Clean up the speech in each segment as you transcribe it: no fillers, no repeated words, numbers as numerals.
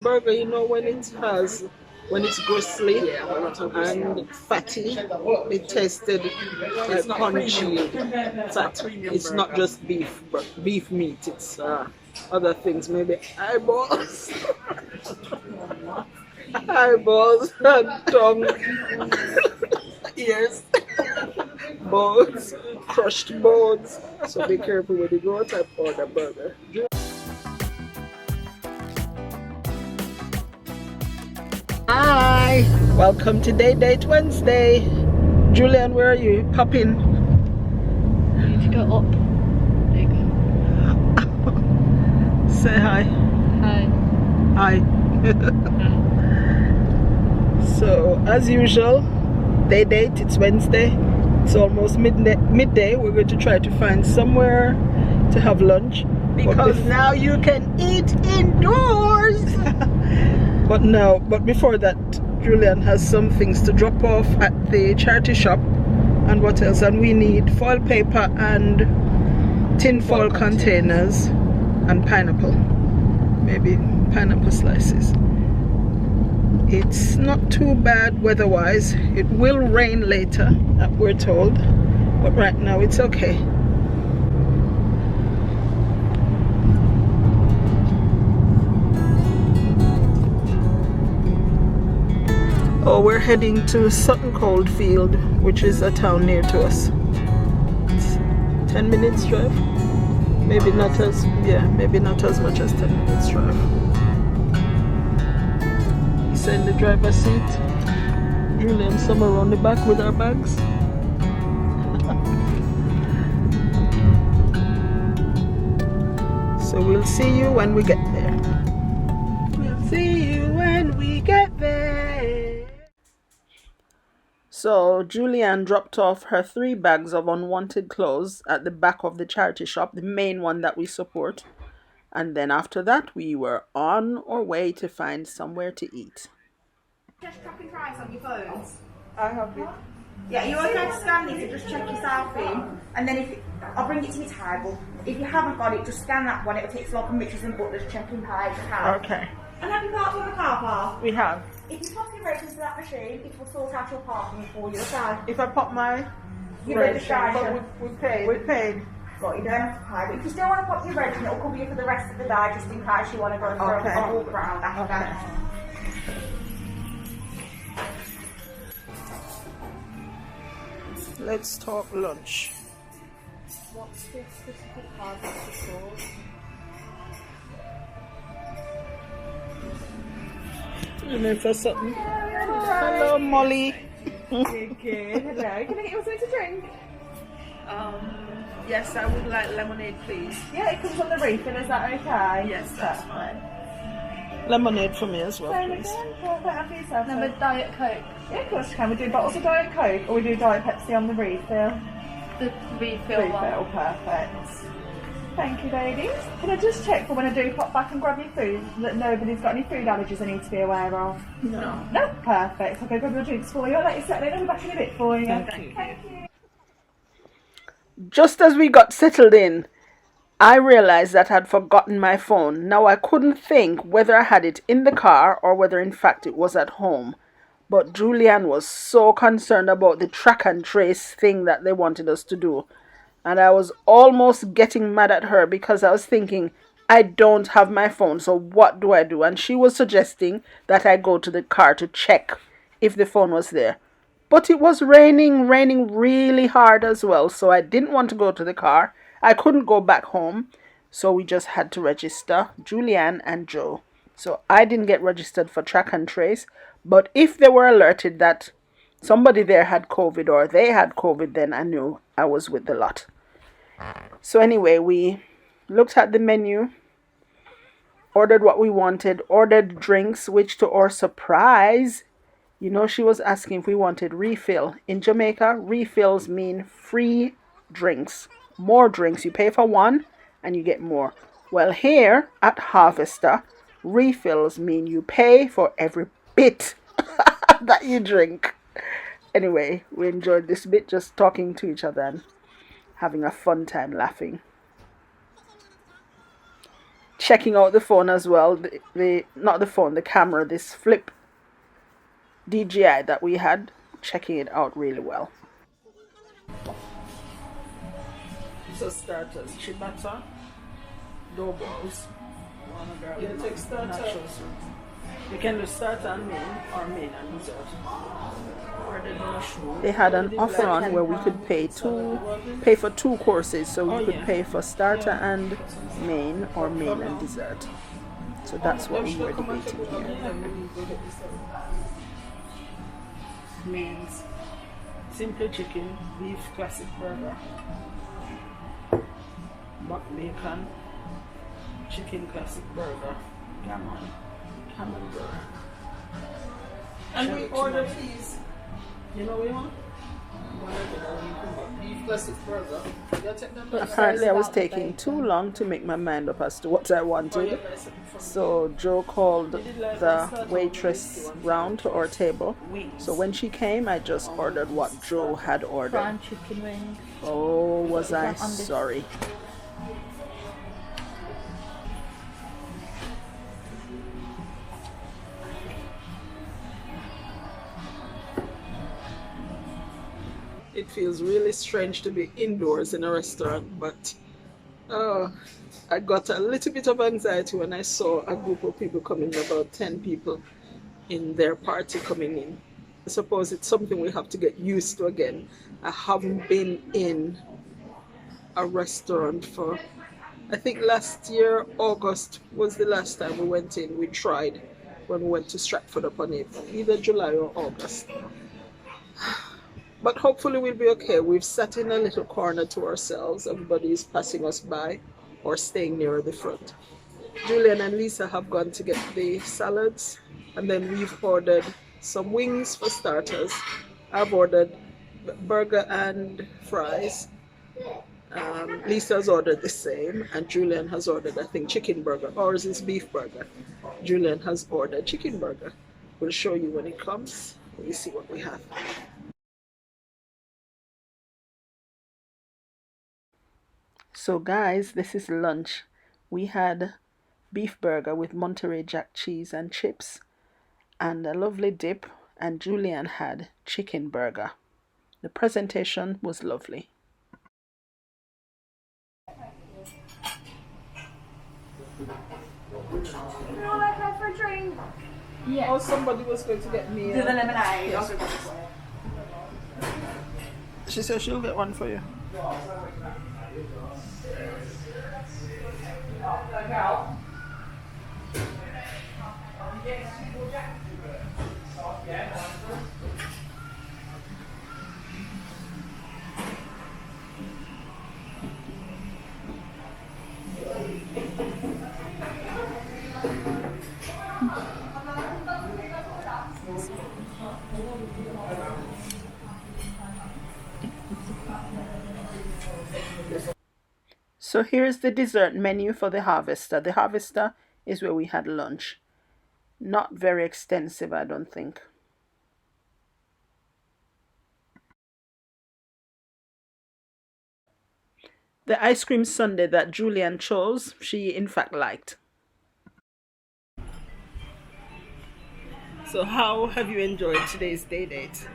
Burger, you know, when it's gristly and fatty, it tasted like punchy fat. It's not just beef, but beef meat. It's other things, maybe eyeballs, eyeballs and tongue, ears, bones, crushed bones. So be careful when you go outside for the burger. Hi, welcome to Date Wednesday. Julian, where are you? Popping. You need to go up. There you go. Say hi. Hi. Hi. So, as usual, date. It's Wednesday. It's almost midday. We're going to try to find somewhere to have lunch because now you can eat indoors. But before that, Julian has some things to drop off at the charity shop. And what else? And we need foil paper and tin foil containers and pineapple. Maybe pineapple slices. It's not too bad weather-wise. It will rain later, we're told. But right now it's okay. Oh, we're heading to Sutton Coldfield, which is a town near to us. It's 10 minutes drive. Maybe not as much as 10 minutes drive. He's in the driver's seat. Julian somewhere around the back with our bags. So we'll see you when we get there. We'll see you when we get there. So Julianne dropped off her 3 bags of unwanted clothes at the back of the charity shop, the main one that we support. And then after that, we were on our way to find somewhere to eat. Just tracking price on your phones. I have it. Yeah, you okay to scan this and just check yourself in, and then I'll bring it to your table. If you haven't got it, just scan that one. It'll take like a Mitches and Butlers checking page. Okay. And have you parked in the car park? We have. If you pop your register to that machine, it will sort out your parking for you. Okay. If I pop my registration, we paid. We paid. Right, you don't have to pay. But if you still want to pop your register, it'll cover you for the rest of the day, just in case you want to go for a walk around after that. Let's talk lunch. What's the specific card that's called? You know, for something. Hello, Molly. Good. Hello. Can I get you something to drink? Yes, I would like lemonade, please. Yeah, it comes on the refill. Is that okay? Yes, that's fine. Lemonade for me as well, please. Number Diet Coke. Yeah, of course you can. We do bottles of Diet Coke or we do Diet Pepsi on the refill. The refill one. Perfect. Thank you, ladies. Can I just check for when I do pop back and grab your food that nobody's got any food allergies I need to be aware of? No. No? Perfect. Okay, grab your drinks for you. I'll let you settle in. I'll be back in a bit for you. Thank you. Just as we got settled in, I realized that I'd forgotten my phone. Now I couldn't think whether I had it in the car or whether in fact it was at home. But Julianne was so concerned about the track and trace thing that they wanted us to do. And I was almost getting mad at her because I was thinking, I don't have my phone, so what do I do? And she was suggesting that I go to the car to check if the phone was there. But it was raining really hard as well, so I didn't want to go to the car. I couldn't go back home, so we just had to register, Julianne and Joe. So I didn't get registered for track and trace, but if they were alerted that somebody there had COVID or they had COVID, then I knew I was with the lot. So anyway, we looked at the menu, ordered what we wanted, ordered drinks, which to our surprise, you know, she was asking if we wanted refill. In Jamaica, refills mean free drinks. More drinks. You pay for one and you get more. Well, here at Harvester, refills mean you pay for every bit that you drink. Anyway, we enjoyed this bit, just talking to each other and having a fun time laughing. checking out the phone as well. The not the phone, the camera, this flip DJI that we had, checking it out really well. So starters, chibata, dough balls. You take starter. You can do starter and main or main and dessert. They had an offer on where we could pay for two courses, so we could pay for starter and main or main and dessert. So that's what we were debating here. Mains: simple chicken, beef classic burger, buck bacon, chicken classic burger, gammon burger. And we order these. You know what we want? Beef classic burger. Apparently I was taking too long to make my mind up as to what I wanted. So Joe called the waitress round to our table. So when she came, I just ordered what Joe had ordered. Fried chicken wings. Oh, was I sorry. It feels really strange to be indoors in a restaurant, but I got a little bit of anxiety when I saw a group of people coming, about 10 people in their party coming in. I suppose it's something we have to get used to again. I haven't been in a restaurant for, I think last year, August was the last time we went in. We tried when we went to Stratford-upon-Avon, either July or August. But hopefully we'll be okay. We've sat in a little corner to ourselves. Everybody is passing us by or staying near the front. Julian and Leisa have gone to get the salads, and then we've ordered some wings for starters. I've ordered burger and fries. Lisa's ordered the same, and Julian has ordered, I think, chicken burger. Ours is beef burger. Julian has ordered chicken burger. We'll show you when it comes. Let me see what we have. So guys, this is lunch. We had beef burger with Monterey Jack cheese and chips and a lovely dip, and Julian had chicken burger. The presentation was lovely. For a drink. Yeah. Oh, somebody was going to get me Do the lemonade. Yes. She said she'll get one for you. So here's the dessert menu for the Harvester. The Harvester is where we had lunch. Not very extensive, I don't think. The ice cream sundae that Julian chose, she in fact liked. So how have you enjoyed today's day date?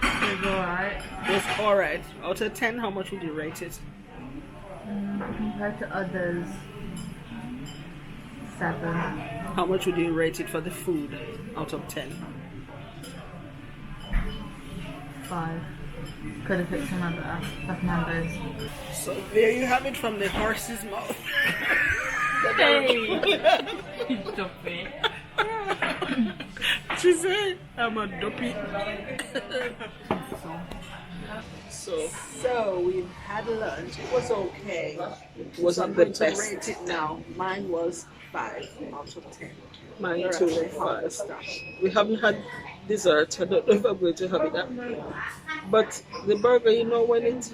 It was alright. It was alright. Out of 10, how much would you rate it? Compared to others, 7. How much would you rate it for the food out of 10? 5. Could have picked some other members. So there you have it from the horse's mouth. Hey! Dumpy. She said, I'm a dumpy. So we've had lunch. It was okay. It wasn't I'm the going to best. rate it now. Mine was 5 out of 10. Mine too, 5. We haven't had dessert. I don't know if I'm going to have it now. But the burger, you know, when it's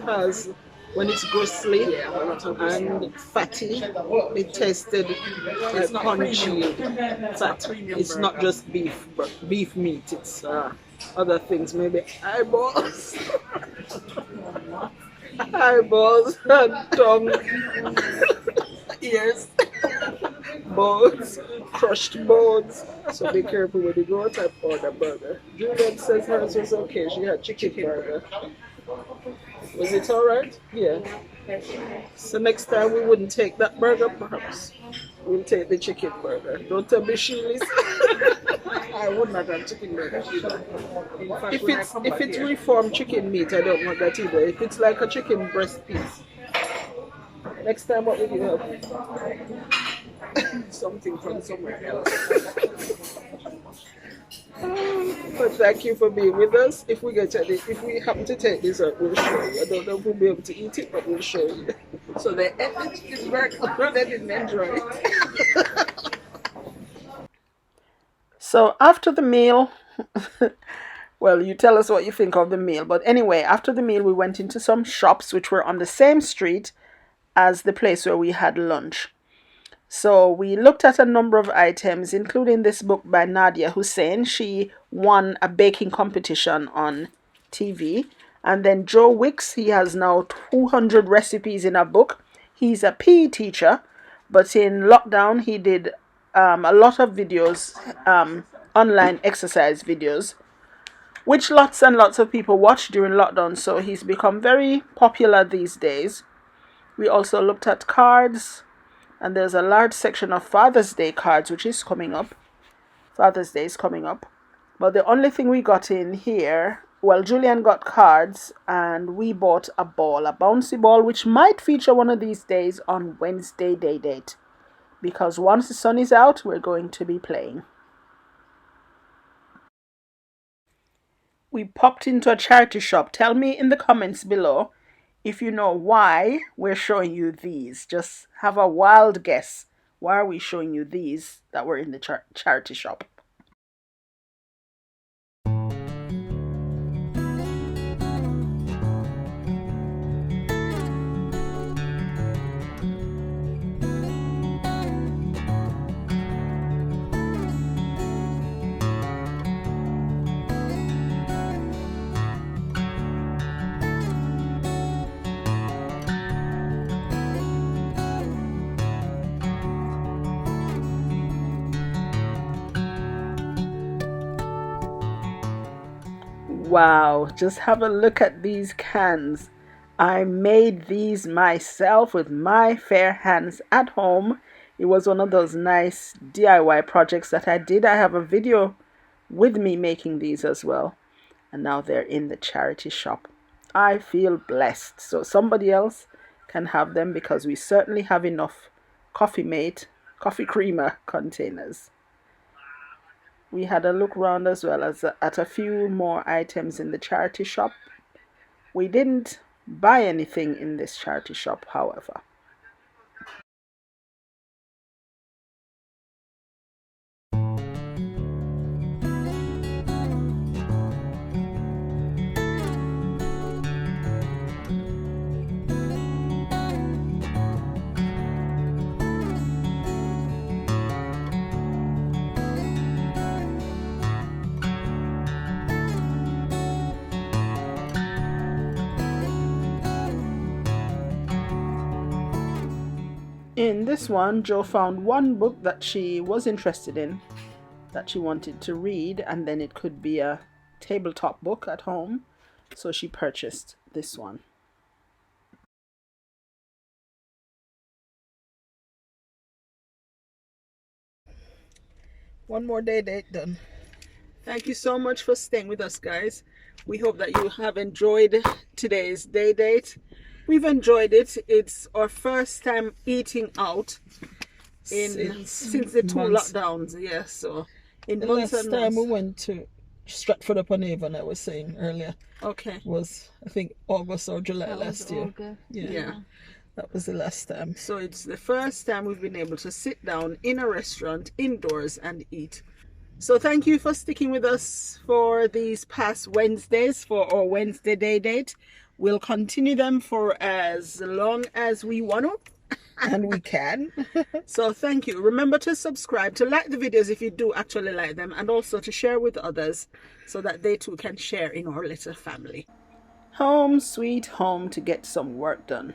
gristly and fatty, it tasted like crunchy fat. It's not just beef meat. It's other things, maybe eyeballs, eyeballs and tongue. ears, bones, crushed bones. So be careful when you go out and order burger. Juliet says hers was okay. She had chicken burger. Was it alright? Yeah. So next time we wouldn't take that burger, perhaps. We'll take the chicken burger. Don't tell me Sheila's. I would not have chicken burger. If it's reformed chicken meat, I don't want that either. If it's like a chicken breast piece. Next time, what will you have? Something from somewhere else. But thank you for being with us. If we happen to take this out, we'll show you. I don't know if we'll be able to eat it, but we'll show you. So they ate the chicken burger, they didn't enjoy it. So after the meal, well, you tell us what you think of the meal. But anyway, after the meal, we went into some shops which were on the same street as the place where we had lunch. So we looked at a number of items, including this book by Nadia Hussein. She won a baking competition on TV. And then Joe Wicks, he has now 200 recipes in a book. He's a PE teacher, but in lockdown he did a lot of videos, online exercise videos, which lots and lots of people watch during lockdown. So he's become very popular these days. We also looked at cards, and there's a large section of Father's Day cards, which is coming up. Father's Day is coming up. But the only thing we got in here, well, Julian got cards, and we bought a ball, a bouncy ball, which might feature one of these days on Wednesday day date. Because once the sun is out, we're going to be playing. We popped into a charity shop. Tell me in the comments below if you know why we're showing you these. Just have a wild guess. Why are we showing you these that were in the charity shop? Wow, just have a look at these cans. I made these myself with my fair hands at home. It was one of those nice DIY projects that I did. I have a video with me making these as well. And now they're in the charity shop. I feel blessed. So somebody else can have them because we certainly have enough Coffee Mate, coffee creamer containers. We had a look around as well as at a few more items in the charity shop. We didn't buy anything in this charity shop, however. In this one, Jo found one book that she was interested in, that she wanted to read, and then it could be a tabletop book at home, so she purchased this one. One more day date done. Thank you so much for staying with us, guys. We hope that you have enjoyed today's day date. We've enjoyed it. It's our first time eating out since the two lockdowns. Yeah, so in The months last and time we months. went to Stratford-upon-Avon, I was saying earlier, Okay. was I think August or July That was last year. August. Yeah. That was the last time. So it's the first time we've been able to sit down in a restaurant indoors and eat. So thank you for sticking with us for these past Wednesdays for our Wednesday day date. We'll continue them for as long as we want to. And we can. So thank you. Remember to subscribe, to like the videos if you do actually like them, and also to share with others so that they too can share in our little family. Home sweet home to get some work done.